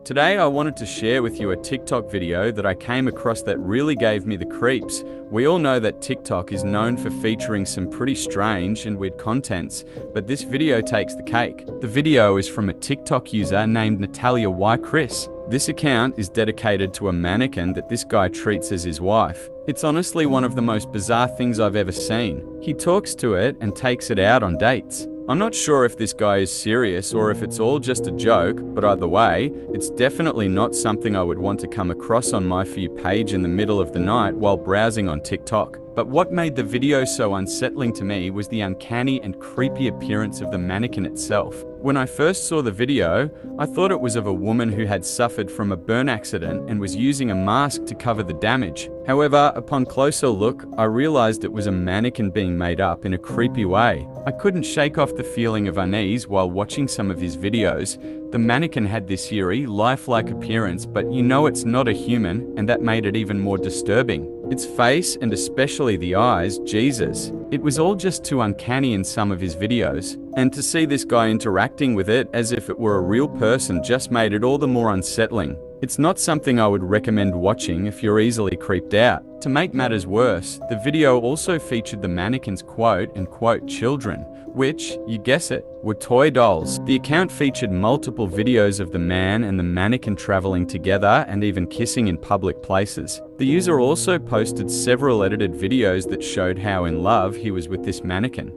Today I wanted to share with you a TikTok video that I came across that really gave me the creeps. We all know that TikTok is known for featuring some pretty strange and weird contents, but this video takes the cake. The video is from a TikTok user named Natalia Y. Chris. This account is dedicated to a mannequin that this guy treats as his wife. It's honestly one of the most bizarre things I've ever seen. He talks to it and takes it out on dates. I'm not sure if this guy is serious or if it's all just a joke, but either way, it's definitely not something I would want to come across on my For You page in the middle of the night while browsing on TikTok. But what made the video so unsettling to me was the uncanny and creepy appearance of the mannequin itself. When I first saw the video, I thought it was of a woman who had suffered from a burn accident and was using a mask to cover the damage. However, upon closer look, I realized it was a mannequin being made up in a creepy way. I couldn't shake off the feeling of unease while watching some of his videos. The mannequin had this eerie, lifelike appearance, but you know it's not a human, and that made it even more disturbing. Its face, and especially the eyes, Jesus. It was all just too uncanny in some of his videos, and to see this guy interacting with it as if it were a real person just made it all the more unsettling. It's not something I would recommend watching if you're easily creeped out. To make matters worse, the video also featured the mannequin's quote-unquote children, which, you guess it, were toy dolls. The account featured multiple videos of the man and the mannequin traveling together and even kissing in public places. The user also posted several edited videos that showed how in love he was with this mannequin.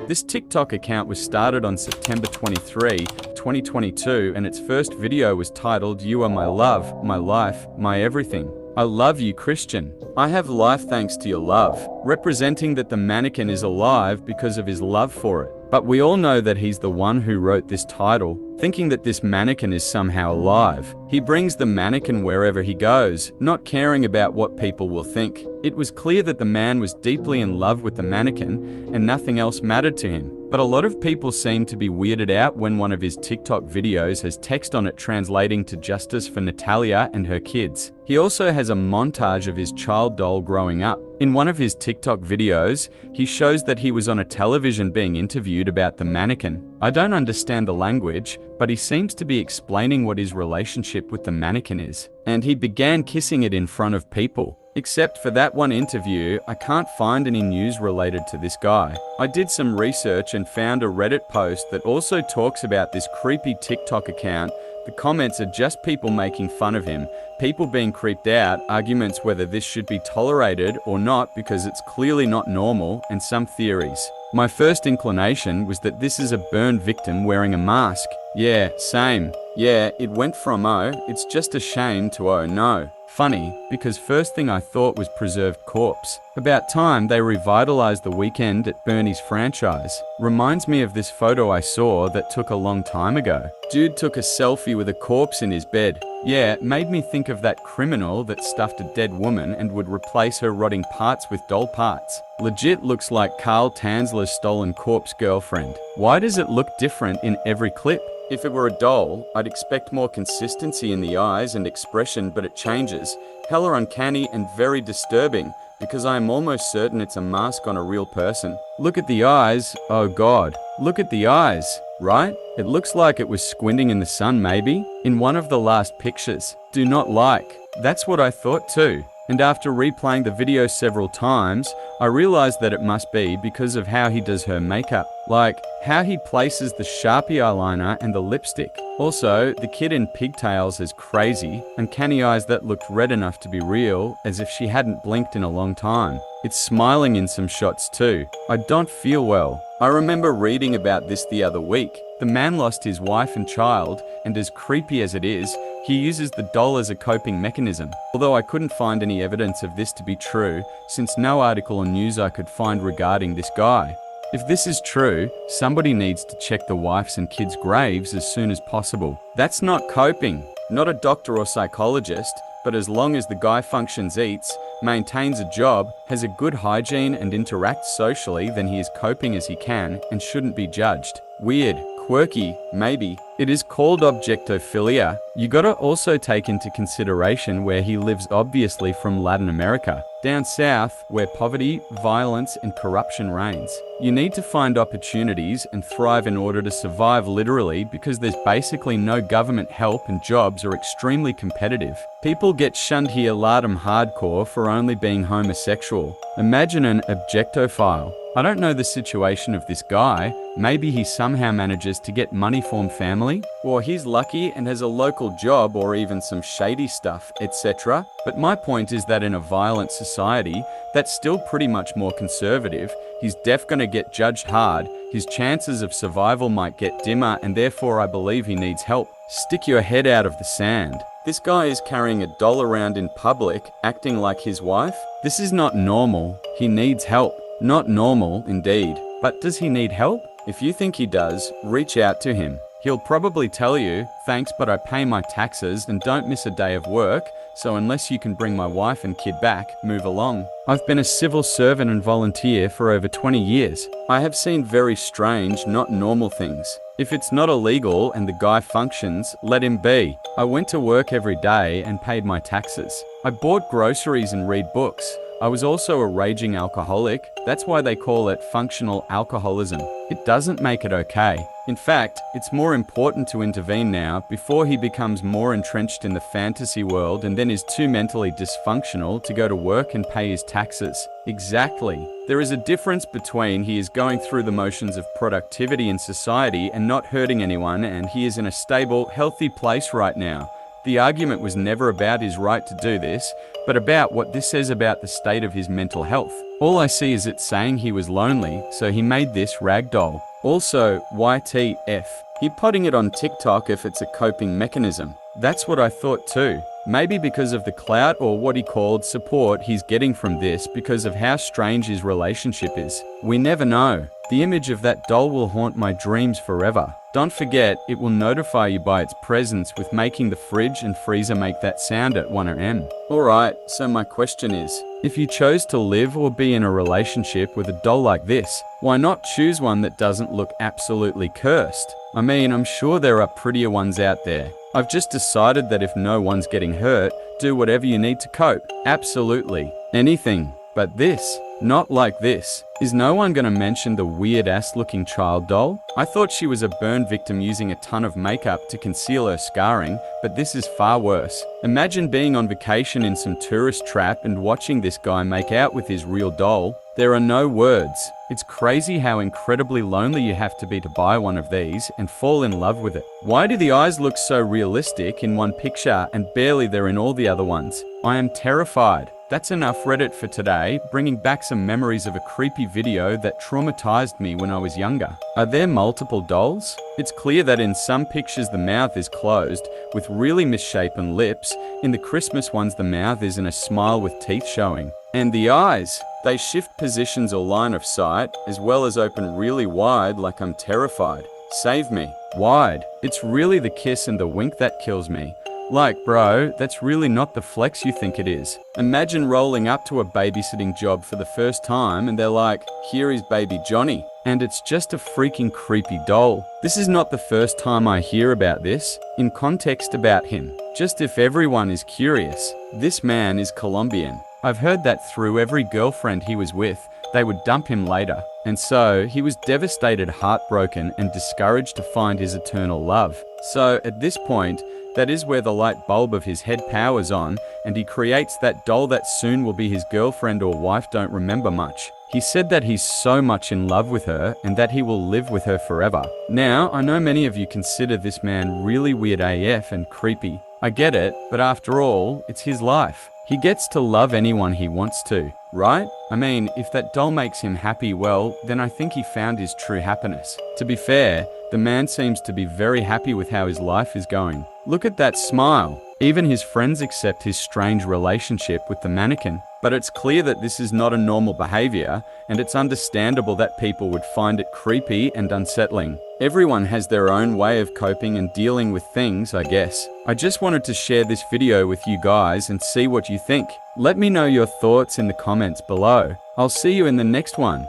This TikTok account was started on September 23, 2022, and its first video was titled, "You are my love, my life, my everything. I love you, Christian. I have life thanks to your love," representing that the mannequin is alive because of his love for it. But we all know that he's the one who wrote this title, thinking that this mannequin is somehow alive. He brings the mannequin wherever he goes, not caring about what people will think. It was clear that the man was deeply in love with the mannequin and nothing else mattered to him. But a lot of people seem to be weirded out when one of his TikTok videos has text on it translating to justice for Natalia and her kids. He also has a montage of his child doll growing up. In one of his TikTok videos, he shows that he was on a television being interviewed about the mannequin. I don't understand the language, but he seems to be explaining what his relationship with the mannequin is. And he began kissing it in front of people. Except for that one interview, I can't find any news related to this guy. I did some research and found a Reddit post that also talks about this creepy TikTok account. The comments are just people making fun of him, people being creeped out, arguments whether this should be tolerated or not because it's clearly not normal, and some theories. My first inclination was that this is a burn victim wearing a mask. Yeah, same. Yeah, it went from oh, it's just a shame to oh no. Funny, because first thing I thought was preserved corpse. About time they revitalized the Weekend at Bernie's franchise. Reminds me of this photo I saw that took a long time ago. Dude took a selfie with a corpse in his bed. Yeah, it made me think of that criminal that stuffed a dead woman and would replace her rotting parts with doll parts. Legit looks like Carl Tanzler's stolen corpse girlfriend. Why does it look different in every clip? If it were a doll, I'd expect more consistency in the eyes and expression, but it changes. Hella uncanny and very disturbing, because I am almost certain it's a mask on a real person. Look at the eyes, oh god. Look at the eyes, right? It looks like it was squinting in the sun maybe? In one of the last pictures. Do not like. That's what I thought too. And after replaying the video several times, I realized that it must be because of how he does her makeup. Like, how he places the Sharpie eyeliner and the lipstick. Also, the kid in pigtails is crazy, uncanny eyes that looked red enough to be real, as if she hadn't blinked in a long time. It's smiling in some shots too. I don't feel well. I remember reading about this the other week. The man lost his wife and child, and as creepy as it is, he uses the doll as a coping mechanism. Although I couldn't find any evidence of this to be true, since no article or news I could find regarding this guy. If this is true, somebody needs to check the wife's and kids' graves as soon as possible. That's not coping. Not a doctor or psychologist, but as long as the guy functions, eats, maintains a job, has a good hygiene and interacts socially, then he is coping as he can and shouldn't be judged. Weird, quirky, maybe. It is called objectophilia. You gotta also take into consideration where he lives, obviously from Latin America. Down south, where poverty, violence, and corruption reigns. You need to find opportunities and thrive in order to survive, literally, because there's basically no government help and jobs are extremely competitive. People get shunned here latum hardcore for only being homosexual. Imagine an objectophile. I don't know the situation of this guy. Maybe he somehow manages to get money from family, or he's lucky and has a local job, or even some shady stuff, etc. But my point is that in a violent society that's still pretty much more conservative, he's def gonna get judged hard, his chances of survival might get dimmer, and therefore I believe he needs help. Stick your head out of the sand. This guy is carrying a doll around in public, acting like his wife. This is not normal. He needs help. Not normal, indeed. But does he need help? If you think he does, reach out to him. He'll probably tell you, thanks, but I pay my taxes and don't miss a day of work, so unless you can bring my wife and kid back, move along. I've been a civil servant and volunteer for over 20 years. I have seen very strange, not normal things. If it's not illegal and the guy functions, let him be. I went to work every day and paid my taxes. I bought groceries and read books. I was also a raging alcoholic. That's why they call it functional alcoholism. It doesn't make it okay. In fact, it's more important to intervene now before he becomes more entrenched in the fantasy world and then is too mentally dysfunctional to go to work and pay his taxes. Exactly. There is a difference between he is going through the motions of productivity in society and not hurting anyone, and he is in a stable, healthy place right now. The argument was never about his right to do this, but about what this says about the state of his mental health. All I see is it saying he was lonely, so he made this rag doll. Also, YTF. He potting it on TikTok if it's a coping mechanism. That's what I thought too. Maybe because of the clout or what he called support he's getting from this because of how strange his relationship is. We never know. The image of that doll will haunt my dreams forever. Don't forget, it will notify you by its presence with making the fridge and freezer make that sound at 1 AM. Alright, so my question is, if you chose to live or be in a relationship with a doll like this, why not choose one that doesn't look absolutely cursed? I mean, I'm sure there are prettier ones out there. I've just decided that if no one's getting hurt, do whatever you need to cope. Absolutely. Anything. But this. Not like this. Is no one gonna mention the weird-ass looking child doll? I thought she was a burn victim using a ton of makeup to conceal her scarring, but this is far worse. Imagine being on vacation in some tourist trap and watching this guy make out with his real doll. There are no words. It's crazy how incredibly lonely you have to be to buy one of these and fall in love with it. Why do the eyes look so realistic in one picture and barely there in all the other ones? I am terrified. That's enough Reddit for today, bringing back some memories of a creepy video that traumatized me when I was younger. Are there multiple dolls? It's clear that in some pictures the mouth is closed, with really misshapen lips. In the Christmas ones the mouth is in a smile with teeth showing. And the eyes, they shift positions or line of sight, as well as open really wide like I'm terrified. Save me. Wide. It's really the kiss and the wink that kills me. Like, bro, that's really not the flex you think it is. Imagine rolling up to a babysitting job for the first time and they're like, here is baby Johnny. And it's just a freaking creepy doll. This is not the first time I hear about this. In context about him, just if everyone is curious, this man is Colombian. I've heard that through every girlfriend he was with, they would dump him later. And so, he was devastated, heartbroken, and discouraged to find his eternal love. So, at this point, that is where the light bulb of his head powers on, and he creates that doll that soon will be his girlfriend or wife, don't remember much. He said that he's so much in love with her, and that he will live with her forever. Now, I know many of you consider this man really weird AF and creepy. I get it, but after all, it's his life. He gets to love anyone he wants to, right? I mean, if that doll makes him happy, well, then I think he found his true happiness. To be fair, the man seems to be very happy with how his life is going. Look at that smile. Even his friends accept his strange relationship with the mannequin. But it's clear that this is not a normal behavior, and it's understandable that people would find it creepy and unsettling. Everyone has their own way of coping and dealing with things, I guess. I just wanted to share this video with you guys and see what you think. Let me know your thoughts in the comments below. I'll see you in the next one.